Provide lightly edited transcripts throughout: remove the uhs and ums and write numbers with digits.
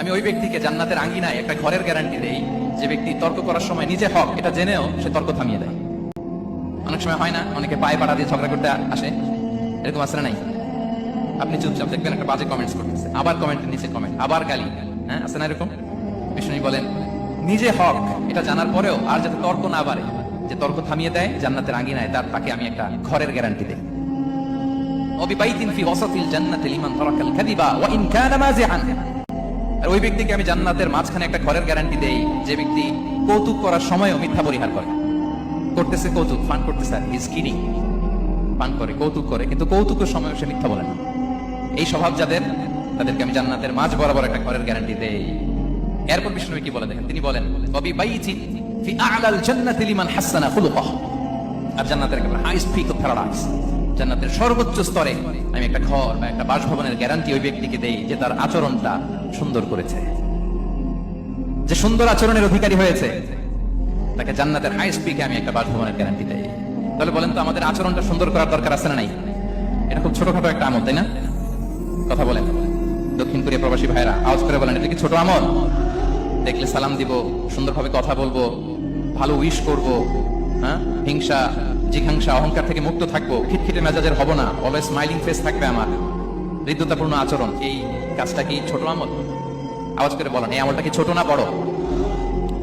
আমি ওই ব্যক্তিকে জান্নাতের আঙ্গিনায় একটা ঘরের গ্যারান্টি দেই যে ব্যক্তি তর্ক করার সময় নিজে হক এটা জেনেও সে তর্ক থামিয়ে দেয়। অনেক সময় হয় না, অনেকে পায়ে পাড়া দিয়ে ঝগড়া করতে আসে, এরকম আসে না নাই? আপনি চুপচাপ দেখবেন একটা বাজে কমেন্টস করতেছে, আবার কমেন্টের নিচে কমেন্ট, আবার গালি, হ্যাঁ আছে না এরকম? বিষ্ণু বলেন নিজে হক এটা জানার পরেও আর যাতে তর্ক না বাড়ে, যে তর্ক থামিয়ে দেয় জান্নাতের আঙ্গিনায়, তাকে আমি একটা ঘরের গ্যারান্টি দেই। ওয়াবিবাইতিন ফি ওয়াসাতিল জান্নাতি লিমান তারাকাল কাযিবা ওয়া ইন কানা মাযিআন। আর ওই ব্যক্তিকে আমি জান্নাতের মাঝখানে একটা ঘরের গ্যারান্টি দেই যে ব্যক্তি কৌতুক করার সময়ও মিথ্যা পরিহার করে। করতেছে কৌতুক, ফান করতেছে, আর ইজ কিডিং, ফান করে, কৌতুক করে, কিন্তু কৌতুকের সময়ও সে মিথ্যা বলে না। এই স্বভাব যাদের, তাদেরকে আমি জান্নাতের মাঝ বরাবর একটা ঘরের গ্যারান্টি দেই। এরপর বিষ্ণু কি বলে দেখেন, তিনি বলেন ওয়াবিবাইতিন ফি আ'লাল জান্নাতি লিমান হাসানা খুলুকাহু। আর জান্নাতের একটা হাইস্ট পিক অফ প্যারাডাইস, জান্নাতের সর্বোচ্চ স্তরে আমি একটা ঘর বা একটা বাসভবনের গ্যারান্টি ওই ব্যক্তিকে দেই যে তার আচরণটা সুন্দর করেছে, যে সুন্দর আচরণের অধিকারী হয়েছে, তাকে জান্নাতের হাইস্ট পিকে আমি একটা বাসভবনের গ্যারান্টি দেই। তাহলে বলেন তো আমাদের আচরণটা সুন্দর করার দরকার আছে না নাই? এটা খুব ছোটখাটো একটা আমল, তাই না? কথা বলেন দক্ষিণ কোরিয়া প্রবাসী ভাইরা, আওয়াজ করে বলেন এটা কি ছোট আমল? দেখলে সালাম দিব, সুন্দরভাবে কথা বলবো, ভালো উইশ করব, হ্যাঁ, হিংসা জিঘাংসা অহংকার থেকে মুক্ত থাকবো, খিটখিটে মেজাজের হব না, অলওয়েজ স্মাইলিং ফেস থাকবে আমার, হৃদ্যতাপূর্ণ আচরণ। এই কাজটা কি ছোট আমল? আওয়াজ করে বলেন এই আমলটা কি ছোট না বড়?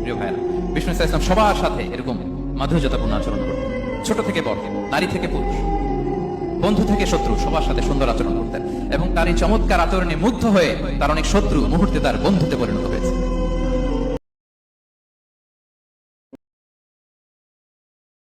প্রিয় ভাইরা, বিষ্ণু ইসলাম সবার সাথে এরকম মাধুর্যতাপূর্ণ আচরণ করতেন, ছোট থেকে বড়, নারী থেকে পুরুষ, বন্ধু থেকে শত্রু, সবার সাথে সুন্দর আচরণ করতেন। এবং তার এই চমৎকার আচরণে মুগ্ধ হয়ে তার অনেক শত্রু মুহূর্তে তার বন্ধুতে পরিণত হয়েছে।